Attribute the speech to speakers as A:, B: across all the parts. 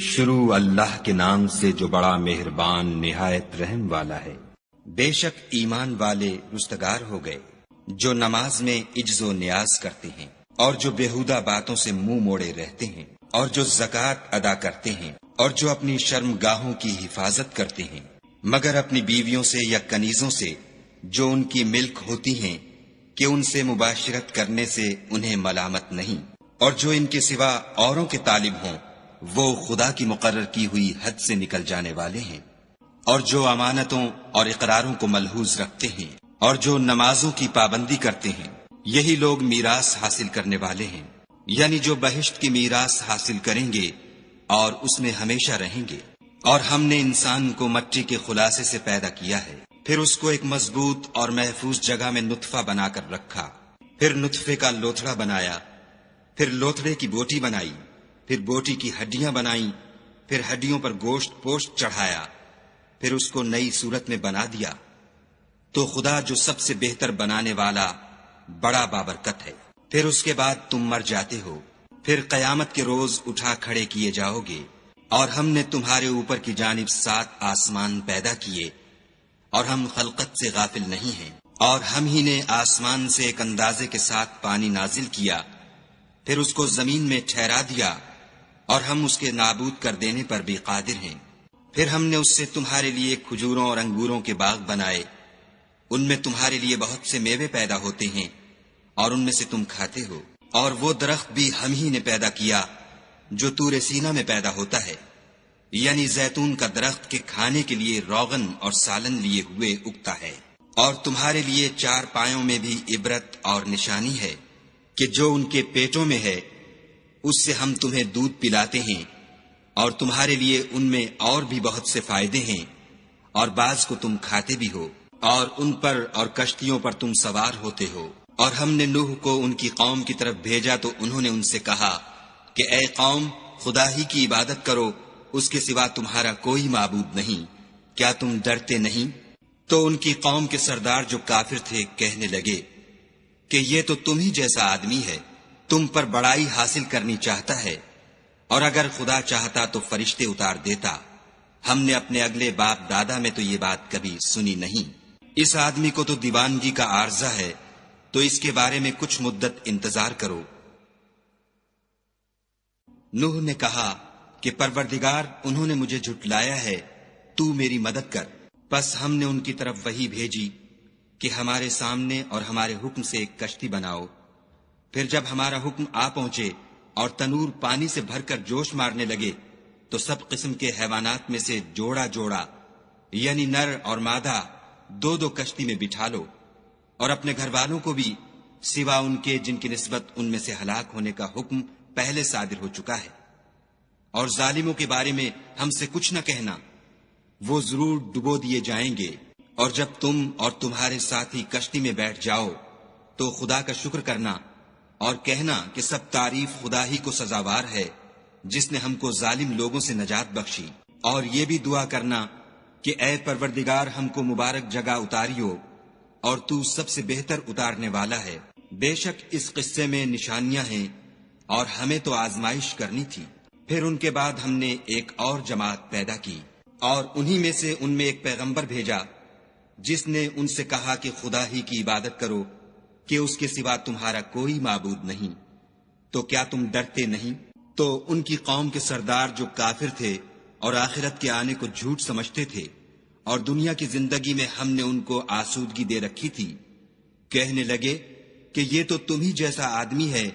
A: شروع اللہ کے نام سے جو بڑا مہربان نہایت رحم والا ہے۔ بے شک ایمان والے رستگار ہو گئے جو نماز میں عجز و نیاز کرتے ہیں اور جو بیہودہ باتوں سے منہ موڑے رہتے ہیں اور جو زکوٰۃ ادا کرتے ہیں اور جو اپنی شرم گاہوں کی حفاظت کرتے ہیں مگر اپنی بیویوں سے یا کنیزوں سے جو ان کی ملک ہوتی ہیں کہ ان سے مباشرت کرنے سے انہیں ملامت نہیں، اور جو ان کے سوا اوروں کے طالب ہوں وہ خدا کی مقرر کی ہوئی حد سے نکل جانے والے ہیں، اور جو امانتوں اور اقراروں کو ملحوظ رکھتے ہیں اور جو نمازوں کی پابندی کرتے ہیں، یہی لوگ میراث حاصل کرنے والے ہیں، یعنی جو بہشت کی میراث حاصل کریں گے اور اس میں ہمیشہ رہیں گے۔ اور ہم نے انسان کو مٹی کے خلاصے سے پیدا کیا ہے، پھر اس کو ایک مضبوط اور محفوظ جگہ میں نطفہ بنا کر رکھا، پھر نطفے کا لوتھڑا بنایا، پھر لوتھڑے کی بوٹی بنائی، پھر بوٹی کی ہڈیاں بنائیں، پھر ہڈیوں پر گوشت پوشت چڑھایا، پھر اس کو نئی صورت میں بنا دیا۔ تو خدا جو سب سے بہتر بنانے والا بڑا بابرکت ہے۔ پھر اس کے بعد تم مر جاتے ہو، پھر قیامت کے روز اٹھا کھڑے کیے جاؤ گے، اور ہم نے تمہارے اوپر کی جانب 7 آسمان پیدا کیے، اور ہم خلقت سے غافل نہیں ہیں، اور ہم ہی نے آسمان سے ایک اندازے کے ساتھ پانی نازل کیا، پھر اس کو زمین میں ٹھہرا دیا، اور ہم اس کے نابود کر دینے پر بھی قادر ہیں۔ پھر ہم نے اس سے تمہارے لیے کھجوروں اور انگوروں کے باغ بنائے، ان میں تمہارے لیے بہت سے میوے پیدا ہوتے ہیں اور ان میں سے تم کھاتے ہو، اور وہ درخت بھی ہم ہی نے پیدا کیا جو طور سینا میں پیدا ہوتا ہے، یعنی زیتون کا درخت کے کھانے کے لیے روغن اور سالن لیے ہوئے اگتا ہے۔ اور تمہارے لیے 4 پایوں میں بھی عبرت اور نشانی ہے کہ جو ان کے پیٹوں میں ہے اس سے ہم تمہیں دودھ پلاتے ہیں، اور تمہارے لیے ان میں اور بھی بہت سے فائدے ہیں، اور بعض کو تم کھاتے بھی ہو، اور ان پر اور کشتیوں پر تم سوار ہوتے ہو۔ اور ہم نے نوح کو ان کی قوم کی طرف بھیجا تو انہوں نے ان سے کہا کہ اے قوم، خدا ہی کی عبادت کرو، اس کے سوا تمہارا کوئی معبود نہیں، کیا تم ڈرتے نہیں؟ تو ان کی قوم کے سردار جو کافر تھے کہنے لگے کہ یہ تو تم ہی جیسا آدمی ہے، تم پر بڑائی حاصل کرنی چاہتا ہے، اور اگر خدا چاہتا تو فرشتے اتار دیتا، ہم نے اپنے اگلے باپ دادا میں تو یہ بات کبھی سنی نہیں۔ اس آدمی کو تو دیوانگی کا عارضہ ہے، تو اس کے بارے میں کچھ مدت انتظار کرو۔ نوح نے کہا کہ پروردگار، انہوں نے مجھے جھٹلایا ہے، تو میری مدد کر۔ پس ہم نے ان کی طرف وحی بھیجی کہ ہمارے سامنے اور ہمارے حکم سے ایک کشتی بناؤ۔ پھر جب ہمارا حکم آ پہنچے اور تنور پانی سے بھر کر جوش مارنے لگے تو سب قسم کے حیوانات میں سے جوڑا جوڑا، یعنی نر اور مادہ، 2 کشتی میں بٹھا لو، اور اپنے گھر والوں کو بھی، سوا ان کے جن کی نسبت ان میں سے ہلاک ہونے کا حکم پہلے صادر ہو چکا ہے۔ اور ظالموں کے بارے میں ہم سے کچھ نہ کہنا، وہ ضرور ڈبو دیے جائیں گے۔ اور جب تم اور تمہارے ساتھی کشتی میں بیٹھ جاؤ تو خدا کا شکر کرنا اور کہنا کہ سب تعریف خدا ہی کو سزاوار ہے جس نے ہم کو ظالم لوگوں سے نجات بخشی۔ اور یہ بھی دعا کرنا کہ اے پروردگار، ہم کو مبارک جگہ اتاریو، اور تو سب سے بہتر اتارنے والا ہے۔ بے شک اس قصے میں نشانیاں ہیں اور ہمیں تو آزمائش کرنی تھی۔ پھر ان کے بعد ہم نے ایک اور جماعت پیدا کی، اور انہی میں سے ان میں ایک پیغمبر بھیجا جس نے ان سے کہا کہ خدا ہی کی عبادت کرو، کہ اس کے سوا تمہارا کوئی معبود نہیں، تو کیا تم ڈرتے نہیں؟ تو ان کی قوم کے سردار جو کافر تھے اور آخرت کے آنے کو جھوٹ سمجھتے تھے، اور دنیا کی زندگی میں ہم نے ان کو آسودگی دے رکھی تھی، کہنے لگے کہ یہ تو تم ہی جیسا آدمی ہے،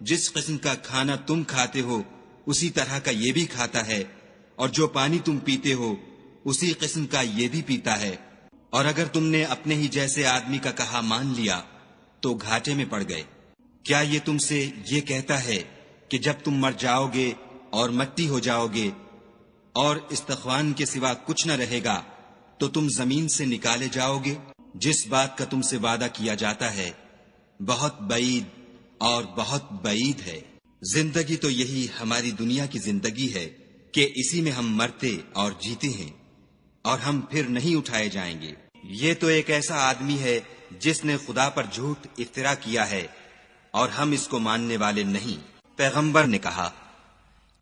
A: جس قسم کا کھانا تم کھاتے ہو اسی طرح کا یہ بھی کھاتا ہے، اور جو پانی تم پیتے ہو اسی قسم کا یہ بھی پیتا ہے، اور اگر تم نے اپنے ہی جیسے آدمی کا کہا مان لیا تو گھاٹے میں پڑ گئے۔ کیا یہ تم سے یہ کہتا ہے کہ جب تم مر جاؤ گے اور مٹی ہو جاؤ گے اور استخوان کے سوا کچھ نہ رہے گا تو تم زمین سے نکالے جاؤ گے؟ جس بات کا تم سے وعدہ کیا جاتا ہے بہت بعید اور بہت بعید ہے۔ زندگی تو یہی ہماری دنیا کی زندگی ہے کہ اسی میں ہم مرتے اور جیتے ہیں، اور ہم پھر نہیں اٹھائے جائیں گے۔ یہ تو ایک ایسا آدمی ہے جس نے خدا پر جھوٹ افترا کیا ہے، اور ہم اس کو ماننے والے نہیں۔ پیغمبر نے کہا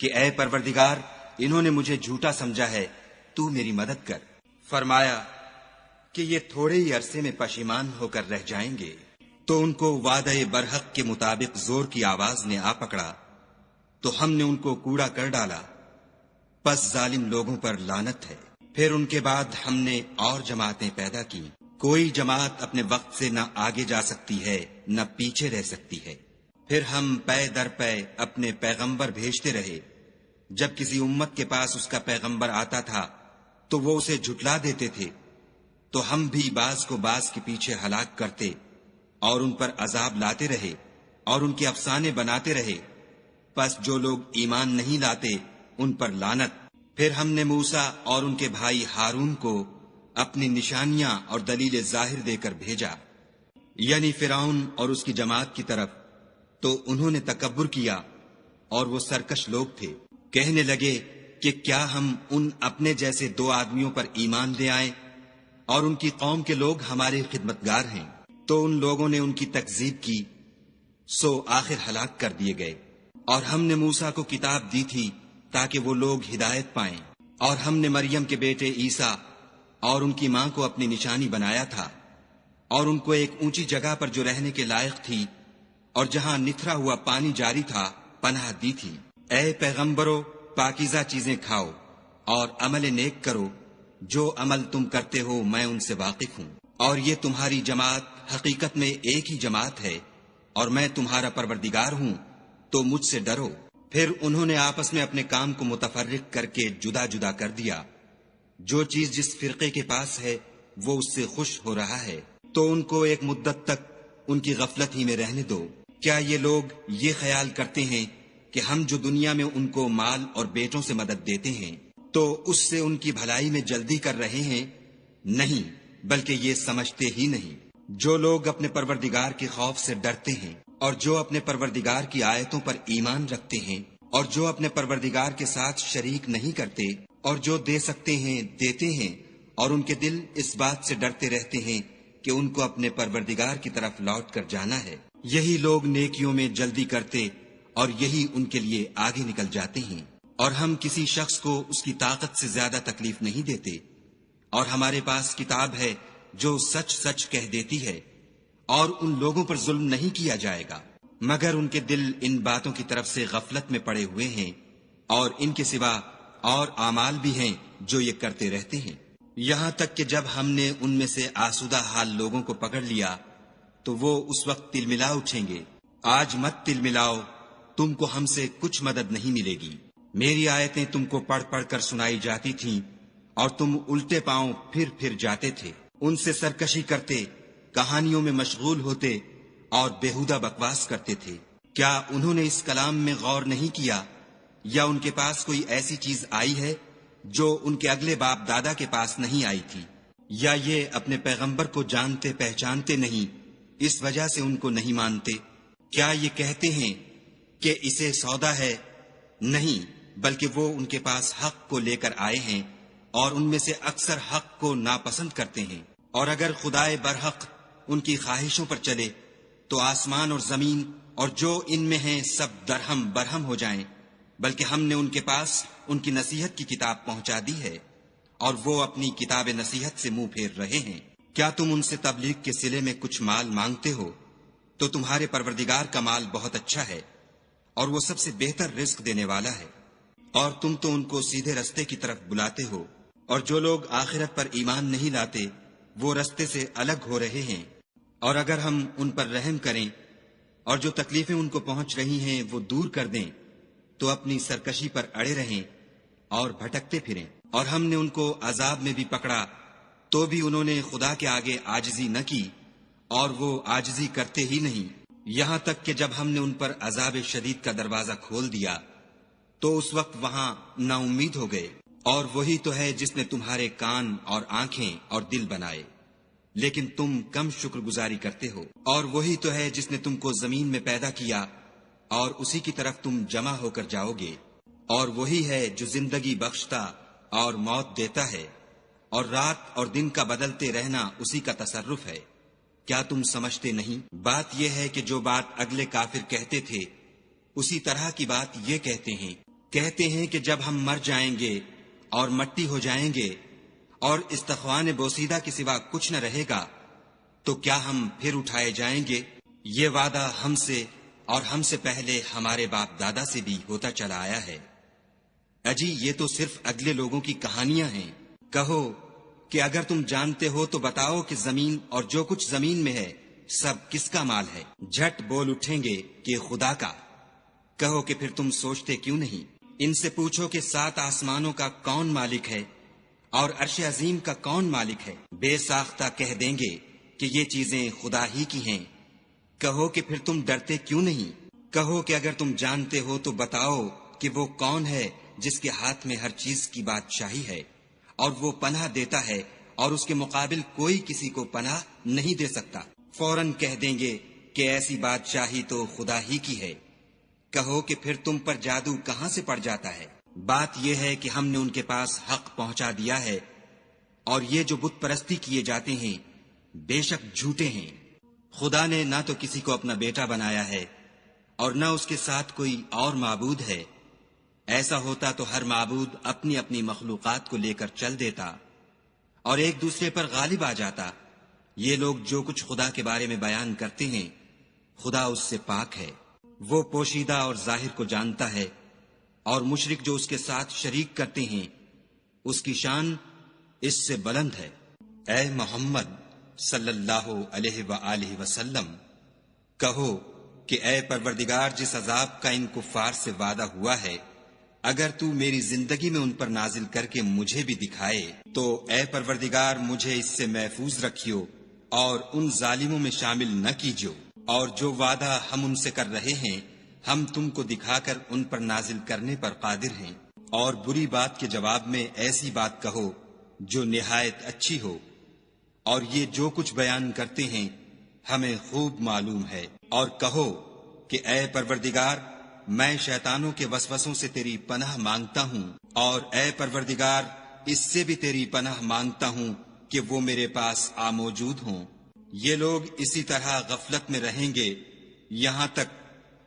A: کہ اے پروردگار، انہوں نے مجھے جھوٹا سمجھا ہے، تو میری مدد کر۔ فرمایا کہ یہ تھوڑے ہی عرصے میں پشیمان ہو کر رہ جائیں گے۔ تو ان کو وعدہ برحق کے مطابق زور کی آواز نے آ پکڑا تو ہم نے ان کو کوڑا کر ڈالا، پس ظالم لوگوں پر لعنت ہے۔ پھر ان کے بعد ہم نے اور جماعتیں پیدا کی، کوئی جماعت اپنے وقت سے نہ آگے جا سکتی ہے نہ پیچھے رہ سکتی ہے۔ پھر ہم پے در پے اپنے پیغمبر بھیجتے رہے، جب کسی امت کے پاس اس کا پیغمبر آتا تھا تو وہ اسے جھٹلا دیتے تھے، تو ہم بھی بعض کو بعض کے پیچھے ہلاک کرتے اور ان پر عذاب لاتے رہے اور ان کے افسانے بناتے رہے۔ پس جو لوگ ایمان نہیں لاتے ان پر لعنت۔ پھر ہم نے موسیٰ اور ان کے بھائی ہارون کو اپنی نشانیاں اور دلیل ظاہر دے کر بھیجا، یعنی فرعون اور اس کی جماعت کی طرف، تو انہوں نے تکبر کیا اور وہ سرکش لوگ تھے۔ کہنے لگے کہ کیا ہم ان اپنے جیسے دو آدمیوں پر ایمان لے آئیں اور ان کی قوم کے لوگ ہمارے خدمتگار ہیں؟ تو ان لوگوں نے ان کی تکذیب کی، سو آخر ہلاک کر دیے گئے۔ اور ہم نے موسیٰ کو کتاب دی تھی تاکہ وہ لوگ ہدایت پائیں، اور ہم نے مریم کے بیٹے عیسیٰ اور ان کی ماں کو اپنی نشانی بنایا تھا، اور ان کو ایک اونچی جگہ پر جو رہنے کے لائق تھی اور جہاں نتھرا ہوا پانی جاری تھا پناہ دی تھی۔ اے پیغمبرو، پاکیزہ چیزیں کھاؤ اور عمل نیک کرو، جو عمل تم کرتے ہو میں ان سے واقف ہوں، اور یہ تمہاری جماعت حقیقت میں ایک ہی جماعت ہے، اور میں تمہارا پروردگار ہوں، تو مجھ سے ڈرو۔ پھر انہوں نے آپس میں اپنے کام کو متفرق کر کے جدا جدا کر دیا، جو چیز جس فرقے کے پاس ہے وہ اس سے خوش ہو رہا ہے، تو ان کو ایک مدت تک ان کی غفلت ہی میں رہنے دو۔ کیا یہ لوگ یہ خیال کرتے ہیں کہ ہم جو دنیا میں ان کو مال اور بیٹوں سے مدد دیتے ہیں تو اس سے ان کی بھلائی میں جلدی کر رہے ہیں؟ نہیں، بلکہ یہ سمجھتے ہی نہیں۔ جو لوگ اپنے پروردگار کے خوف سے ڈرتے ہیں اور جو اپنے پروردگار کی آیتوں پر ایمان رکھتے ہیں اور جو اپنے پروردگار کے ساتھ شریک نہیں کرتے اور جو دے سکتے ہیں دیتے ہیں، اور ان کے دل اس بات سے ڈرتے رہتے ہیں کہ ان کو اپنے پروردگار کی طرف لوٹ کر جانا ہے، یہی لوگ نیکیوں میں جلدی کرتے اور یہی ان کے لیے آگے نکل جاتے ہیں۔ اور ہم کسی شخص کو اس کی طاقت سے زیادہ تکلیف نہیں دیتے، اور ہمارے پاس کتاب ہے جو سچ سچ کہہ دیتی ہے، اور ان لوگوں پر ظلم نہیں کیا جائے گا، مگر ان کے دل ان باتوں کی طرف سے غفلت میں پڑے ہوئے ہیں، اور ان کے سوا اور اعمال بھی ہیں جو یہ کرتے رہتے ہیں، یہاں تک کہ جب ہم نے ان میں سے آسودہ حال لوگوں کو پکڑ لیا تو وہ اس وقت تل ملا اٹھیں گے۔ آج مت تل ملاؤ، تم کو ہم سے کچھ مدد نہیں ملے گی۔ میری آیتیں تم کو پڑھ پڑھ کر سنائی جاتی تھیں اور تم الٹے پاؤں پھر جاتے تھے، ان سے سرکشی کرتے، کہانیوں میں مشغول ہوتے اور بیہودہ بکواس کرتے تھے۔ کیا انہوں نے اس کلام میں غور نہیں کیا، یا ان کے پاس کوئی ایسی چیز آئی ہے جو ان کے اگلے باپ دادا کے پاس نہیں آئی تھی، یا یہ اپنے پیغمبر کو جانتے پہچانتے نہیں اس وجہ سے ان کو نہیں مانتے؟ کیا یہ کہتے ہیں کہ اسے سودا ہے؟ نہیں، بلکہ وہ ان کے پاس حق کو لے کر آئے ہیں، اور ان میں سے اکثر حق کو ناپسند کرتے ہیں۔ اور اگر خدائے برحق ان کی خواہشوں پر چلے تو آسمان اور زمین اور جو ان میں ہیں سب درہم برہم ہو جائیں، بلکہ ہم نے ان کے پاس ان کی نصیحت کی کتاب پہنچا دی ہے، اور وہ اپنی کتاب نصیحت سے منہ پھیر رہے ہیں۔ کیا تم ان سے تبلیغ کے صلے میں کچھ مال مانگتے ہو؟ تو تمہارے پروردگار کا مال بہت اچھا ہے، اور وہ سب سے بہتر رزق دینے والا ہے، اور تم تو ان کو سیدھے رستے کی طرف بلاتے ہو، اور جو لوگ آخرت پر ایمان نہیں لاتے وہ رستے سے الگ ہو رہے ہیں۔ اور اگر ہم ان پر رحم کریں اور جو تکلیفیں ان کو پہنچ رہی ہیں وہ دور کر دیں تو اپنی سرکشی پر اڑے رہیں اور بھٹکتے پھریں۔ اور ہم نے ان کو عذاب میں بھی پکڑا تو بھی انہوں نے خدا کے آگے عاجزی نہ کی، اور وہ عاجزی کرتے ہی نہیں، یہاں تک کہ جب ہم نے ان پر عذاب شدید کا دروازہ کھول دیا تو اس وقت وہاں نا امید ہو گئے۔ اور وہی تو ہے جس نے تمہارے کان اور آنکھیں اور دل بنائے، لیکن تم کم شکر گزاری کرتے ہو۔ اور وہی تو ہے جس نے تم کو زمین میں پیدا کیا اور اسی کی طرف تم جمع ہو کر جاؤ گے۔ اور وہی ہے جو زندگی بخشتا اور موت دیتا ہے، اور رات اور دن کا بدلتے رہنا اسی کا تصرف ہے۔ کیا تم سمجھتے نہیں؟ بات یہ ہے کہ جو بات اگلے کافر کہتے تھے اسی طرح کی بات یہ کہتے ہیں، کہتے ہیں کہ جب ہم مر جائیں گے اور مٹی ہو جائیں گے اور استخوان بوسیدہ کے سوا کچھ نہ رہے گا تو کیا ہم پھر اٹھائے جائیں گے؟ یہ وعدہ ہم سے اور ہم سے پہلے ہمارے باپ دادا سے بھی ہوتا چلا آیا ہے۔ اجی یہ تو صرف اگلے لوگوں کی کہانیاں ہیں۔ کہو کہ اگر تم جانتے ہو تو بتاؤ کہ زمین اور جو کچھ زمین میں ہے سب کس کا مال ہے؟ جھٹ بول اٹھیں گے کہ خدا کا۔ کہو کہ پھر تم سوچتے کیوں نہیں؟ ان سے پوچھو کہ 7 آسمانوں کا کون مالک ہے اور عرش عظیم کا کون مالک ہے؟ بے ساختہ کہہ دیں گے کہ یہ چیزیں خدا ہی کی ہیں۔ کہو کہ پھر تم ڈرتے کیوں نہیں؟ کہو کہ اگر تم جانتے ہو تو بتاؤ کہ وہ کون ہے جس کے ہاتھ میں ہر چیز کی بادشاہی ہے اور وہ پناہ دیتا ہے اور اس کے مقابل کوئی کسی کو پناہ نہیں دے سکتا۔ فوراً کہہ دیں گے کہ ایسی بادشاہی تو خدا ہی کی ہے۔ کہو کہ پھر تم پر جادو کہاں سے پڑ جاتا ہے؟ بات یہ ہے کہ ہم نے ان کے پاس حق پہنچا دیا ہے اور یہ جو بت پرستی کیے جاتے ہیں بے شک جھوٹے ہیں۔ خدا نے نہ تو کسی کو اپنا بیٹا بنایا ہے اور نہ اس کے ساتھ کوئی اور معبود ہے۔ ایسا ہوتا تو ہر معبود اپنی اپنی مخلوقات کو لے کر چل دیتا اور ایک دوسرے پر غالب آ جاتا۔ یہ لوگ جو کچھ خدا کے بارے میں بیان کرتے ہیں خدا اس سے پاک ہے، وہ پوشیدہ اور ظاہر کو جانتا ہے، اور مشرک جو اس کے ساتھ شریک کرتے ہیں اس کی شان اس سے بلند ہے۔ اے محمد صلی اللہ علیہ وآلہ وسلم، کہو کہ اے پروردگار، جس عذاب کا ان کفار سے وعدہ ہوا ہے اگر تو میری زندگی میں ان پر نازل کر کے مجھے بھی دکھائے تو اے پروردگار مجھے اس سے محفوظ رکھیو اور ان ظالموں میں شامل نہ کیجو، اور جو وعدہ ہم ان سے کر رہے ہیں ہم تم کو دکھا کر ان پر نازل کرنے پر قادر ہیں۔ اور بری بات کے جواب میں ایسی بات کہو جو نہایت اچھی ہو، اور یہ جو کچھ بیان کرتے ہیں ہمیں خوب معلوم ہے۔ اور کہو کہ اے پروردگار میں شیطانوں کے وسوسوں سے تیری پناہ مانگتا ہوں، اور اے پروردگار اس سے بھی تیری پناہ مانگتا ہوں کہ وہ میرے پاس آ موجود ہوں۔ یہ لوگ اسی طرح غفلت میں رہیں گے یہاں تک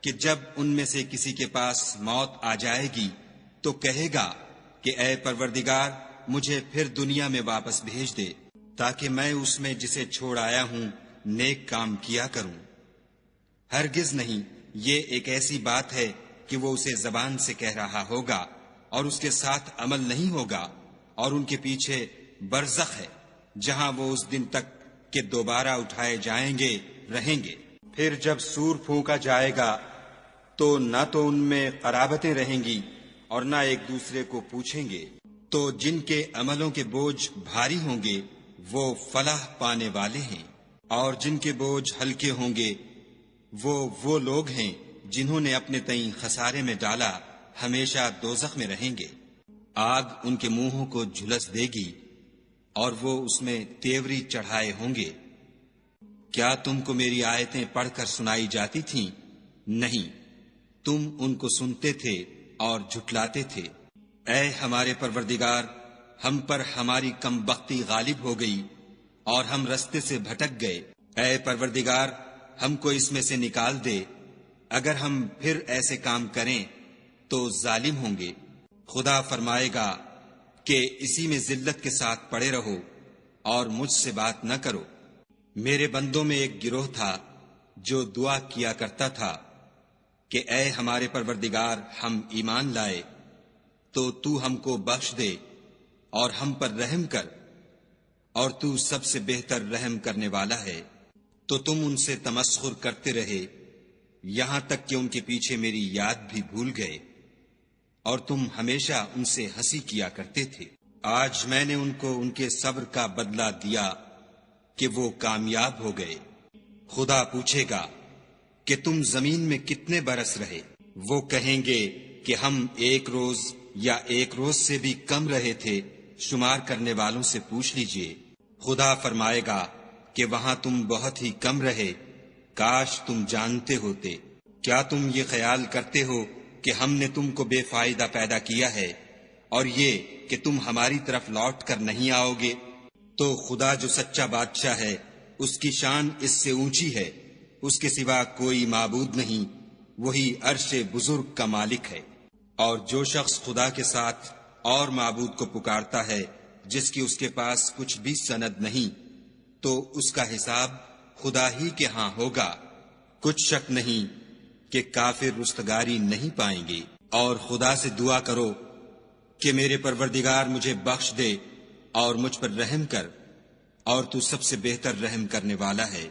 A: کہ جب ان میں سے کسی کے پاس موت آ جائے گی تو کہے گا کہ اے پروردگار مجھے پھر دنیا میں واپس بھیج دے تاکہ میں اس میں جسے چھوڑ آیا ہوں نیک کام کیا کروں۔ ہرگز نہیں، یہ ایک ایسی بات ہے کہ وہ اسے زبان سے کہہ رہا ہوگا اور اس کے ساتھ عمل نہیں ہوگا، اور ان کے پیچھے برزخ ہے جہاں وہ اس دن تک کہ دوبارہ اٹھائے جائیں گے رہیں گے۔ پھر جب سور پھونکا جائے گا تو نہ تو ان میں قرابتیں رہیں گی اور نہ ایک دوسرے کو پوچھیں گے، تو جن کے عملوں کے بوجھ بھاری ہوں گے وہ فلاح پانے والے ہیں، اور جن کے بوجھ ہلکے ہوں گے وہ لوگ ہیں جنہوں نے اپنے تئیں خسارے میں ڈالا، ہمیشہ دوزخ میں رہیں گے۔ آگ ان کے منہوں کو جھلس دے گی اور وہ اس میں تیوری چڑھائے ہوں گے۔ کیا تم کو میری آیتیں پڑھ کر سنائی جاتی تھیں؟ نہیں، تم ان کو سنتے تھے اور جھٹلاتے تھے۔ اے ہمارے پروردگار، ہم پر ہماری کم بختی غالب ہو گئی اور ہم رستے سے بھٹک گئے۔ اے پروردگار ہم کو اس میں سے نکال دے، اگر ہم پھر ایسے کام کریں تو ظالم ہوں گے۔ خدا فرمائے گا کہ اسی میں ذلت کے ساتھ پڑے رہو اور مجھ سے بات نہ کرو۔ میرے بندوں میں ایک گروہ تھا جو دعا کیا کرتا تھا کہ اے ہمارے پروردگار ہم ایمان لائے تو ہم کو بخش دے اور ہم پر رحم کر، اور تو سب سے بہتر رحم کرنے والا ہے۔ تو تم ان سے تمسخر کرتے رہے یہاں تک کہ ان کے پیچھے میری یاد بھی بھول گئے، اور تم ہمیشہ ان سے ہنسی کیا کرتے تھے۔ آج میں نے ان کو ان کے صبر کا بدلہ دیا کہ وہ کامیاب ہو گئے۔ خدا پوچھے گا کہ تم زمین میں کتنے برس رہے؟ وہ کہیں گے کہ ہم 1 روز یا 1 روز سے بھی کم رہے تھے، شمار کرنے والوں سے پوچھ لیجئے۔ خدا فرمائے گا کہ وہاں تم بہت ہی کم رہے، کاش تم جانتے ہوتے۔ کیا تم یہ خیال کرتے ہو کہ ہم نے تم کو بے فائدہ پیدا کیا ہے اور یہ کہ تم ہماری طرف لوٹ کر نہیں آؤ گے؟ تو خدا جو سچا بادشاہ ہے اس کی شان اس سے اونچی ہے، اس کے سوا کوئی معبود نہیں، وہی عرش بزرگ کا مالک ہے۔ اور جو شخص خدا کے ساتھ اور معبود کو پکارتا ہے جس کی اس کے پاس کچھ بھی سند نہیں، تو اس کا حساب خدا ہی کے ہاں ہوگا۔ کچھ شک نہیں کہ کافر رستگاری نہیں پائیں گے۔ اور خدا سے دعا کرو کہ میرے پروردگار مجھے بخش دے اور مجھ پر رحم کر، اور تو سب سے بہتر رحم کرنے والا ہے۔